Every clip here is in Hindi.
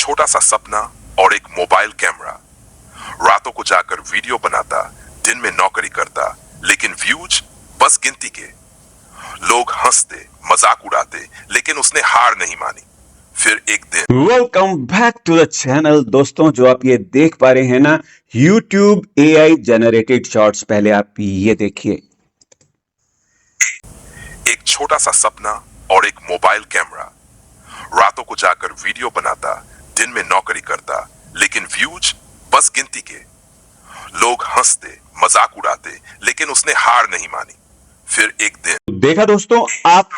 छोटा सा सपना और एक मोबाइल कैमरा। रातों को जाकर वीडियो बनाता, दिन में नौकरी करता, लेकिन व्यूज बस गिनती के। लोग हंसते, मजाक उड़ाते, लेकिन उसने हार नहीं मानी। फिर एक दिन welcome back to the channel. दोस्तों, जो आप ये देख पा रहे हैं ना, YouTube AI जनरेटेड शॉर्ट्स, पहले आप ये देखिए। एक छोटा सा सपना और एक मोबाइल कैमरा। रातों को जाकर वीडियो बनाता, दिन में नौकरी करता, लेकिन व्यूज बस गिनती के। लोग हंसते, मजाक उड़ाते, लेकिन उसने हार नहीं मानी। फिर एक दिन देखा दोस्तों आप,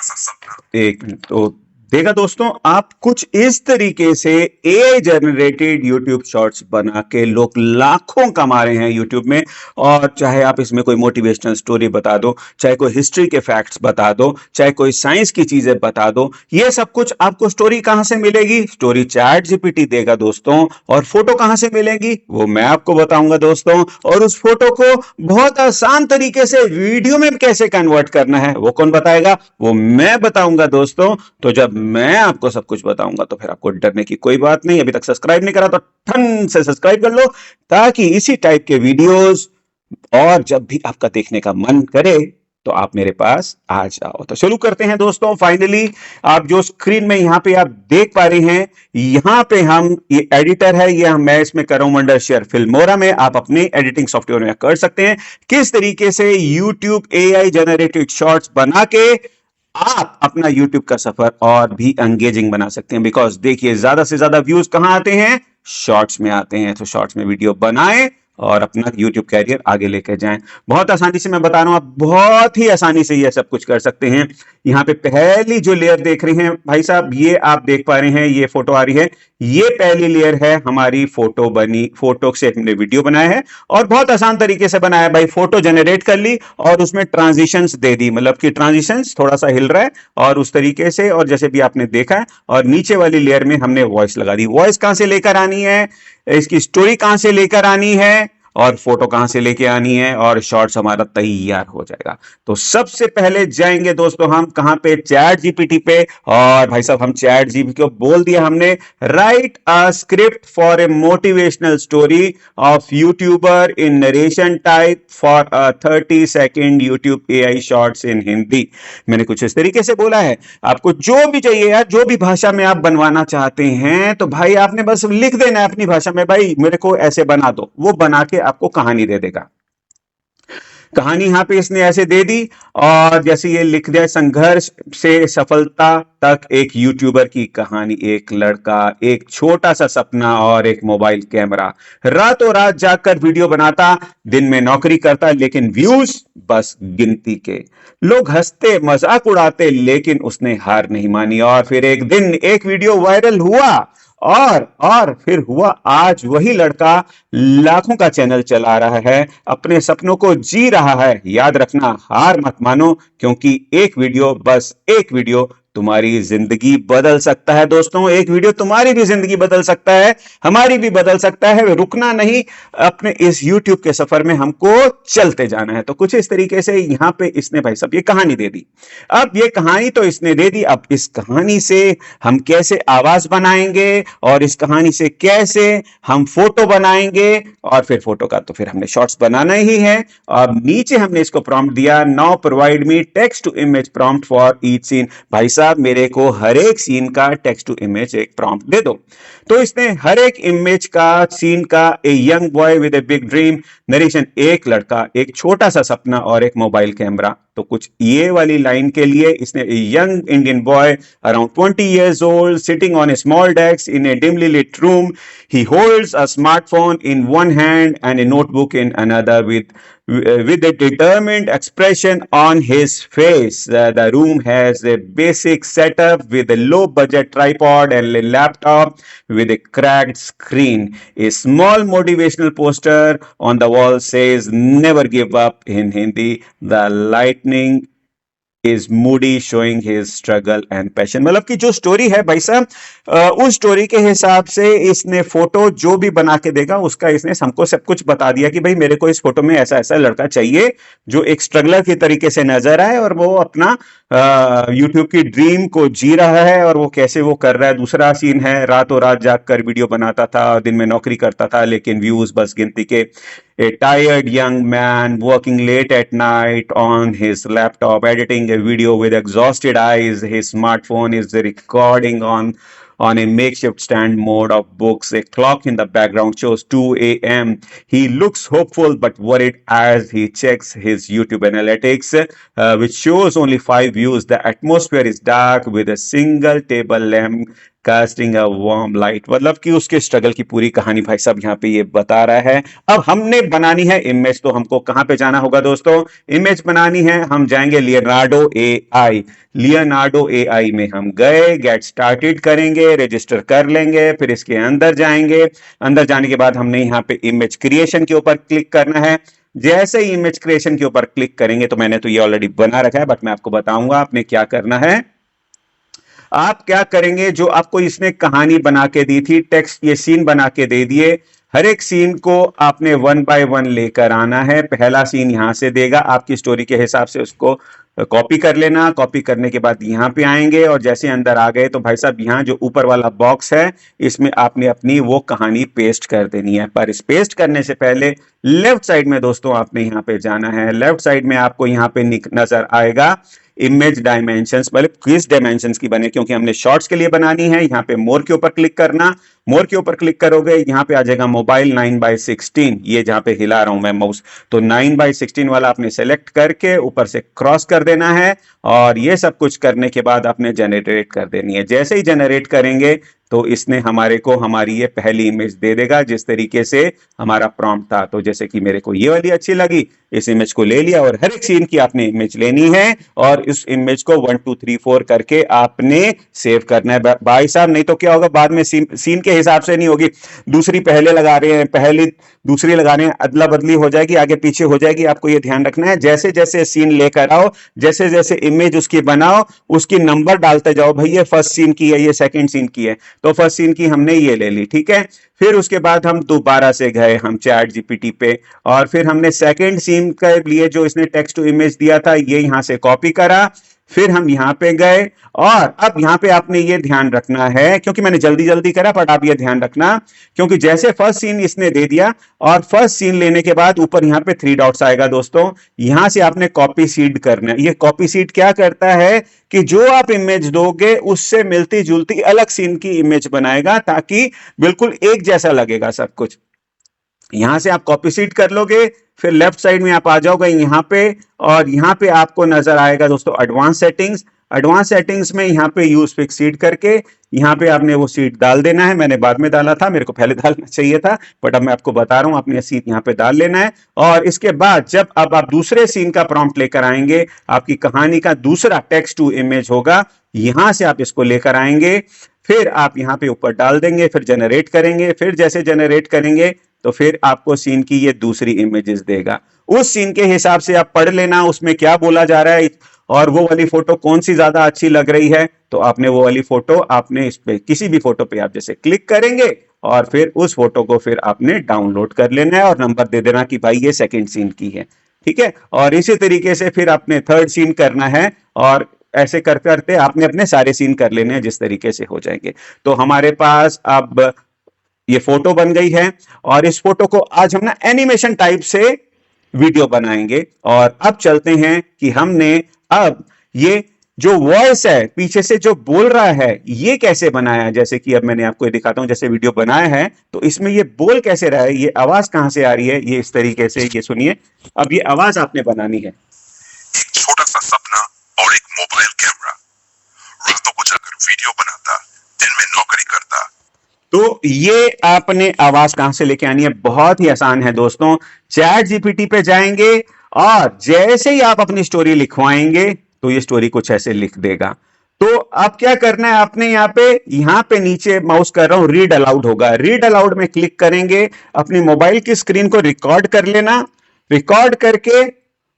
एक मिनट, तो देखा दोस्तों आप, कुछ इस तरीके से AI जनरेटेड YouTube शॉर्ट्स बना के लोग लाखों कमा रहे हैं YouTube में। और चाहे आप इसमें कोई मोटिवेशनल स्टोरी बता दो, चाहे कोई हिस्ट्री के फैक्ट्स बता दो, चाहे कोई साइंस की चीजें बता दो, ये सब कुछ आपको स्टोरी कहां से मिलेगी? स्टोरी चैट जीपीटी देगा दोस्तों। और फोटो कहां से मिलेगी? वो मैं आपको बताऊंगा दोस्तों। और उस फोटो को बहुत आसान तरीके से वीडियो में कैसे कन्वर्ट करना है, वो कौन बताएगा? वो मैं बताऊंगा दोस्तों। तो जब मैं आपको सब कुछ बताऊंगा तो फिर आपको डरने की कोई बात नहीं। अभी तक सब्सक्राइब नहीं करा तो ठन से सब्सक्राइब कर लो, ताकि इसी टाइप के वीडियोस और जब भी आपका देखने का मन करे तो आप मेरे पास आ जाओ। तो शुरू करते हैं दोस्तों। फाइनली आप जो स्क्रीन में यहां पे आप देख पा रहे हैं, यहां पे हम, ये एडिटर है, ये मैं इसमें कर रहा हूं अंडर शेयर फिल्मोरा में। आप अपने एडिटिंग सॉफ्टवेयर में कर सकते हैं। किस तरीके से YouTube AI जनरेटेड शॉर्ट्स बना के आप अपना YouTube का सफर और भी एंगेजिंग बना सकते हैं। बिकॉज देखिए, ज्यादा से ज्यादा व्यूज कहां आते हैं? शॉर्ट्स में आते हैं। तो शॉर्ट्स में वीडियो बनाएं और अपना YouTube कैरियर आगे लेकर जाएं। बहुत आसानी से मैं बता रहा हूं, आप बहुत ही आसानी से ये सब कुछ कर सकते हैं। यहां पे पहली जो लेयर देख रहे हैं भाई साहब, ये आप देख पा रहे हैं, ये फोटो आ रही है, ये पहली लेयर है हमारी। फोटो बनी, फोटो से हमने वीडियो बनाया है और बहुत आसान तरीके से बनाया भाई। फोटो जनरेट कर ली और उसमें ट्रांजिशंस दे दी, मतलब कि ट्रांजिशंस थोड़ा सा हिल रहा है और उस तरीके से, और जैसे भी आपने देखा है। और नीचे वाली लेयर में हमने वॉइस लगा दी। वॉइस कहां से लेकर आनी है, इसकी स्टोरी कहां से लेकर आनी है, और फोटो कहां से लेके आनी है, और शॉर्ट्स हमारा तैयार हो जाएगा। तो सबसे पहले जाएंगे दोस्तों हम कहां पे? चैट जीपीटी पे। और भाई साहब, हम चैट जीपीटी को बोल दिया हमने, write a script for a motivational story of YouTuber in narration type for a 30 second YouTube AI shorts in Hindi. मैंने कुछ इस तरीके से बोला है। आपको जो भी चाहिए यार, जो भी भाषा में आप बनवाना चाहते हैं, तो भाई आपने बस लिख देना है अपनी भाषा में, भाई मेरे को ऐसे बना दो। वो बना के आपको कहानी दे देगा। कहानी यहां पे इसने ऐसे दे दी, और जैसे ये लिख दिया, संघर्ष से सफलता तक एक यूट्यूबर की कहानी। एक लड़का, एक छोटा सा सपना और एक मोबाइल कैमरा, रातों रात जाकर वीडियो बनाता, दिन में नौकरी करता, लेकिन व्यूज बस गिनती के। लोग हंसते, मजाक उड़ाते, लेकिन उसने हार नहीं मानी। और फिर एक दिन एक वीडियो वायरल हुआ, और फिर हुआ, आज वही लड़का लाखों का चैनल चला रहा है, अपने सपनों को जी रहा है। याद रखना, हार मत मानो, क्योंकि एक वीडियो, बस एक वीडियो तुम्हारी जिंदगी बदल सकता है दोस्तों। एक वीडियो तुम्हारी भी जिंदगी बदल सकता है, हमारी भी बदल सकता है। रुकना नहीं, अपने इस YouTube के सफर में हमको चलते जाना है। तो कुछ इस तरीके से यहां पे इसने भाई साहब ये कहानी दे दी। अब ये कहानी तो इसने दे दी, अब इस कहानी से हम कैसे आवाज बनाएंगे, और इस कहानी से कैसे हम फोटो बनाएंगे, और फिर फोटो का तो फिर हमने शॉर्ट्स बनाना ही है। अब नीचे हमने इसको प्रॉम्प्ट दिया, now provide me text to image prompt for each scene. भाई साहब, मेरे को हर एक सीन का टेक्स्ट टू इमेज एक प्रॉम्प्ट दे दो। तो इसने हर एक इमेज का, सीन का, a young boy with a big dream, narration, एक लड़का, एक छोटा सा सपना और एक मोबाइल कैमरा। तो कुछ ये वाली लाइन के लिए इसने young Indian boy around 20 years old sitting on a small desk in a dimly lit room. He holds a smartphone in one hand and a notebook in another, with a determined expression on his face. The room has a basic setup with a low budget tripod and a laptop with a cracked screen. A small motivational poster on the wall says never give up in Hindi. The lightning is Moody showing his struggle and passion. मतलब कि जो स्टोरी है भाई साहब, उस स्टोरी के हिसाब से इसने फोटो जो भी बना के देगा उसका इसने हमको सब कुछ बता दिया कि भाई मेरे को इस फोटो में ऐसा ऐसा लड़का चाहिए जो एक स्ट्रगलर की तरीके से नजर आए और वो अपना यूट्यूब की ड्रीम को जी रहा है और वो कैसे वो कर रहा है। दूसरा सीन है रातों रात जाग कर वीडियो बनाता था, दिन में नौकरी करता था, लेकिन व्यूज बस गिनती के। A tired young man working late at night on his laptop, editing a video with exhausted eyes. His smartphone is recording on a makeshift stand mode of books. A clock in the background shows 2 a.m. He looks hopeful but worried as he checks his YouTube analytics, which shows only 5 views. The atmosphere is dark with a single table lamp casting a warm light. मतलब कि उसके स्ट्रगल की पूरी कहानी भाई साहब यहाँ पे ये बता रहा है। अब हमने बनानी है इमेज, तो हमको कहां पे जाना होगा दोस्तों? इमेज बनानी है, हम जाएंगे लियोनार्डो एआई। लियोनार्डो एआई में हम गए, गेट स्टार्टेड करेंगे, रजिस्टर कर लेंगे, फिर इसके अंदर जाएंगे। अंदर जाने के बाद हमने यहाँ पे इमेज क्रिएशन के ऊपर क्लिक करना है। जैसे ही इमेज क्रिएशन के ऊपर क्लिक करेंगे, तो मैंने तो ये ऑलरेडी बना रखा है बट मैं आपको बताऊंगा आपने क्या करना है। आप क्या करेंगे, जो आपको इसने कहानी बना के दी थी, टेक्स्ट ये सीन बना के दे दिए, हर एक सीन को आपने 1 बाय 1 लेकर आना है। पहला सीन यहां से देगा, आपकी स्टोरी के हिसाब से उसको कॉपी कर लेना। कॉपी करने के बाद यहां पे आएंगे और जैसे अंदर आ गए तो भाई साहब यहां जो ऊपर वाला बॉक्स है इसमें आपने अपनी वो कहानी पेस्ट कर देनी है। पर इस पेस्ट करने से पहले लेफ्ट साइड में दोस्तों आपने यहां पे जाना है। लेफ्ट साइड में आपको यहां पे नजर आएगा इमेज डायमेंशंस, मतलब किस डायमेंशंस की बने, क्योंकि हमने शॉर्ट्स के लिए बनानी है। यहाँ पे मोर के ऊपर क्लिक करना, मोर के ऊपर क्लिक करोगे यहाँ पे आ जाएगा मोबाइल 9:16, ये जहां पे हिला रहा हूं मैं माउस, तो 9:16 वाला आपने सेलेक्ट करके ऊपर से क्रॉस कर देना है और ये सब कुछ करने के बाद आपने जनरेट कर देनी है। जैसे ही जनरेट करेंगे तो इसने हमारे को हमारी ये पहली इमेज दे देगा जिस तरीके से हमारा प्रॉम्प्ट था। तो जैसे कि मेरे को ये वाली अच्छी लगी, इस इमेज को ले लिया और हर एक सीन की आपने इमेज लेनी है और इस इमेज को 1 2 3 4 करके आपने सेव करना है भाई साहब। नहीं तो क्या होगा, बाद में सीन के हिसाब से नहीं होगी, दूसरी पहले लगा रहे हैं, पहली दूसरी लगा रहे हैं, अदला बदली हो जाएगी, आगे पीछे हो जाएगी। आपको ये ध्यान रखना है, जैसे जैसे सीन लेकर आओ, जैसे जैसे इमेज उसकी बनाओ, उसकी नंबर डालते जाओ। भाई ये फर्स्ट सीन की है, ये सेकंड सीन की है, तो फर्स्ट सीन की हमने ये ले ली, ठीक है। फिर उसके बाद हम दोबारा से गए हम चैट जीपीटी पे और फिर हमने सेकंड सीन के लिए जो इसने टेक्स्ट टू इमेज दिया था ये यहां से कॉपी करा। फिर हम यहां पे गए और अब यहां पे आपने ये ध्यान रखना है, क्योंकि मैंने जल्दी जल्दी करा, बट आप ये ध्यान रखना, क्योंकि जैसे फर्स्ट सीन इसने दे दिया और फर्स्ट सीन लेने के बाद ऊपर यहां पे 3 डॉट्स आएगा दोस्तों, यहां से आपने कॉपी सीड करना है। ये कॉपी सीड क्या करता है कि जो आप इमेज दोगे उससे मिलती जुलती अलग सीन की इमेज बनाएगा, ताकि बिल्कुल एक जैसा लगेगा सब कुछ। यहां से आप कॉपी सीट कर लोगे, फिर लेफ्ट साइड में आप आ जाओगे यहां पे और यहां पे आपको नजर आएगा दोस्तों एडवांस सेटिंग्स। एडवांस सेटिंग्स में यहां पे यूज फिक्स सीट करके यहां पे आपने वो सीट डाल देना है। मैंने बाद में डाला था, मेरे को पहले डालना चाहिए था, बट अब मैं आपको बता रहा हूं आपने सीट यहां पे डाल लेना है। और इसके बाद जब अब आप दूसरे सीन का प्रॉम्प्ट लेकर आएंगे, आपकी कहानी का दूसरा टेक्स्ट टू इमेज होगा, यहां से आप इसको लेकर आएंगे, फिर आप यहां पे ऊपर डाल देंगे, फिर जनरेट करेंगे। फिर जैसे जनरेट करेंगे तो फिर आपको सीन की ये दूसरी इमेजेस देगा। उस सीन के हिसाब से आप पढ़ लेना उसमें क्या बोला जा रहा है और वो वाली फोटो कौन सी ज्यादा अच्छी लग रही है, तो आपने वो वाली फोटो आपने इस पे किसी भी फोटो पे आप जैसे क्लिक करेंगे और फिर उस फोटो को फिर आपने डाउनलोड कर लेना है और नंबर दे देना कि भाई ये सेकंड सीन की है, ठीक है। और इसी तरीके से फिर आपने थर्ड सीन करना है और ऐसे कर करते आपने अपने सारे सीन कर लेने हैं जिस तरीके से हो जाएंगे। तो हमारे पास अब ये फोटो बन गई है और इस फोटो को आज हम ना एनिमेशन टाइप से वीडियो बनाएंगे। और अब चलते हैं कि हमने अब ये जो वॉइस है पीछे से जो बोल रहा है ये कैसे बनाया है। जैसे कि अब मैंने आपको ये दिखाता हूं, जैसे वीडियो बनाया है तो इसमें ये बोल कैसे रहा है, ये आवाज कहां से आ रही है, ये इस तरीके से, ये सुनिए। अब ये आवाज आपने बनानी है। एक छोटा सा सपना और एक मोबाइल कैमरा, रातों को जाकर वीडियो बनाता, दिन में नौकरी करता। तो ये आपने आवाज कहां से लेके आनी है, बहुत ही आसान है दोस्तों। चैट जीपीटी पे जाएंगे और जैसे ही आप अपनी स्टोरी लिखवाएंगे तो ये स्टोरी कुछ ऐसे लिख देगा। तो अब क्या करना है आपने, यहां पे नीचे माउस कर रहा हूं, रीड अलाउड होगा, रीड अलाउड में क्लिक करेंगे, अपनी मोबाइल की स्क्रीन को रिकॉर्ड कर लेना। रिकॉर्ड करके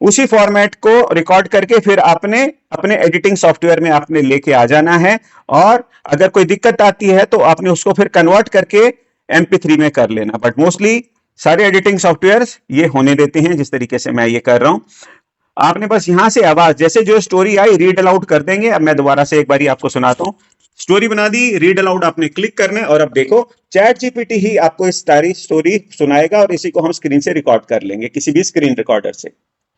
उसी फॉर्मेट को रिकॉर्ड करके फिर आपने अपने एडिटिंग सॉफ्टवेयर में आपने लेके आ जाना है, और अगर कोई दिक्कत आती है तो आपने उसको फिर कन्वर्ट करके MP3 में कर लेना। बट मोस्टली सारे एडिटिंग सॉफ्टवेयर्स ये होने देते हैं जिस तरीके से मैं ये कर रहा हूं। आपने बस यहां से आवाज, जैसे जो स्टोरी आई रीड अलाउड कर देंगे। अब मैं दोबारा से एक बारी आपको सुनाता हूं। स्टोरी बना दी, रीड अलाउड आपने क्लिक करना है, और अब देखो चैट जीपीटी ही आपको इस सारी स्टोरी सुनाएगा, और इसी को हम स्क्रीन से रिकॉर्ड कर लेंगे किसी भी स्क्रीन रिकॉर्डर से।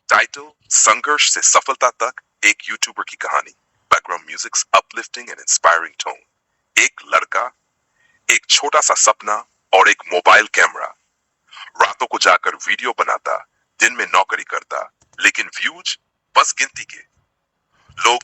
टाइटल संघर्ष से सफलता तक, एक यूट्यूबर की कहानी। Background music uplifting and inspiring tone. एक लड़का, एक छोटा सा सपना और एक मोबाइल कैमरा। रातों को जाकर वीडियो बनाता, दिन में नौकरी करता, लेकिन व्यूज बस गिनती के। लोग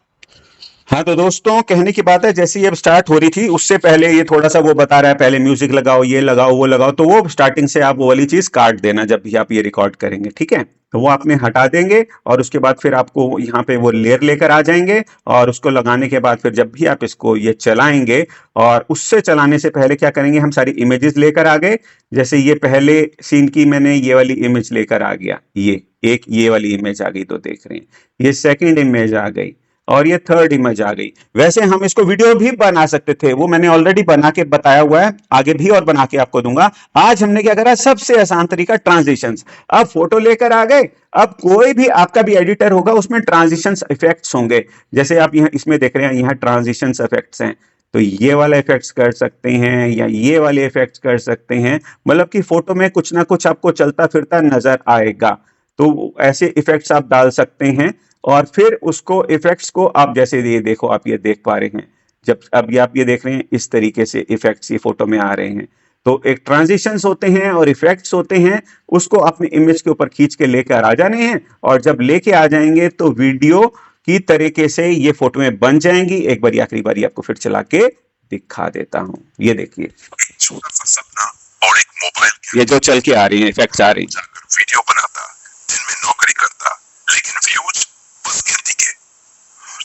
हाँ तो दोस्तों, कहने की बात है, जैसे ये अब स्टार्ट हो रही थी उससे पहले ये थोड़ा सा वो बता रहा है, पहले म्यूजिक लगाओ, ये लगाओ, वो लगाओ, तो वो स्टार्टिंग से आप वो वाली चीज काट देना जब भी आप ये रिकॉर्ड करेंगे, ठीक है। तो वो आपने हटा देंगे, और उसके बाद फिर आपको यहाँ पे वो लेयर लेकर आ जाएंगे, और उसको लगाने के बाद फिर जब भी आप इसको ये चलाएंगे, और उससे चलाने से पहले क्या करेंगे, हम सारी इमेजेस लेकर आ गए। जैसे ये पहले सीन की मैंने ये वाली इमेज लेकर आ गया, ये वाली इमेज आ गई, तो देख रहे हैं ये सेकेंड इमेज आ गई, और ये थर्ड इमेज आ गई। वैसे हम इसको वीडियो भी बना सकते थे, वो मैंने ऑलरेडी बना के बताया हुआ है, आगे भी और बना के आपको दूंगा। आज हमने क्या करा, सबसे आसान तरीका ट्रांजिशंस। अब फोटो लेकर आ गए, अब कोई भी आपका भी एडिटर होगा उसमें ट्रांजिशंस इफेक्ट्स होंगे। जैसे आप यहाँ इसमें देख रहे हैं, यहाँ ट्रांजिशंस इफेक्ट्स हैं, तो ये वाला इफेक्ट्स कर सकते हैं, या ये वाले इफेक्ट्स कर सकते हैं, मतलब कि फोटो में कुछ ना कुछ आपको चलता फिरता नजर आएगा। तो ऐसे इफेक्ट्स आप डाल सकते हैं, और फिर उसको इफेक्ट्स को आप जैसे ये देखो, आप ये देख पा रहे हैं, जब अब ये आप ये देख रहे हैं, इस तरीके से इफेक्ट्स ये फोटो में आ रहे हैं। तो एक ट्रांजिशंस होते हैं और इफेक्ट्स होते हैं, उसको अपने इमेज के ऊपर खींच के लेकर आ जाने हैं, और जब लेके आ जाएंगे तो वीडियो की तरीके से ये फोटो में बन जाएंगी। एक बार आखिरी बारी आपको फिर चला के दिखा देता हूं, ये देखिए, एक छोटा सा सपना और एक मोबाइल ये जो चल के आ रही है, इफेक्ट्स आ रही है। वीडियो बनाता, दिन में नौकरी करता, लेकिन व्यूज बस गिनती के।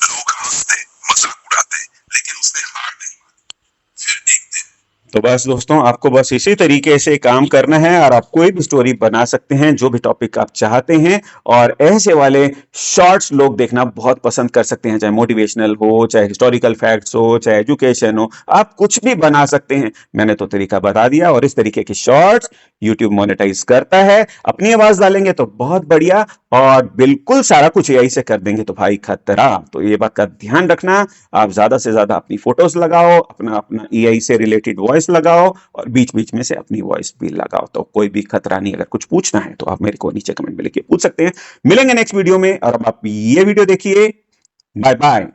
लोग हंसते, मजाक उड़ाते, लेकिन उसने हार नहीं मानी। फिर एक दिन तो बस दोस्तों, आपको बस इसी तरीके से काम करना है, और आप कोई भी स्टोरी बना सकते हैं, जो भी टॉपिक आप चाहते हैं। और ऐसे वाले शॉर्ट्स लोग देखना बहुत पसंद कर सकते हैं, चाहे मोटिवेशनल हो, चाहे हिस्टोरिकल फैक्ट्स हो, चाहे एजुकेशन हो, आप कुछ भी बना सकते हैं। मैंने तो तरीका बता दिया, और इस तरीके की शॉर्ट्स यूट्यूब मोनेटाइज करता है। अपनी आवाज डालेंगे तो बहुत बढ़िया, और बिल्कुल सारा कुछ एआई से कर देंगे तो भाई खतरा। तो ये बात का ध्यान रखना, आप ज्यादा से ज्यादा अपनी फोटोज लगाओ, अपना एआई से रिलेटेड वॉइस लगाओ, और बीच बीच में से अपनी वॉइस भी लगाओ, तो कोई भी खतरा नहीं। अगर कुछ पूछना है तो आप मेरे को नीचे कमेंट में लिख के पूछ सकते हैं। मिलेंगे नेक्स्ट वीडियो में, और अब आप ये वीडियो देखिए। Bye bye.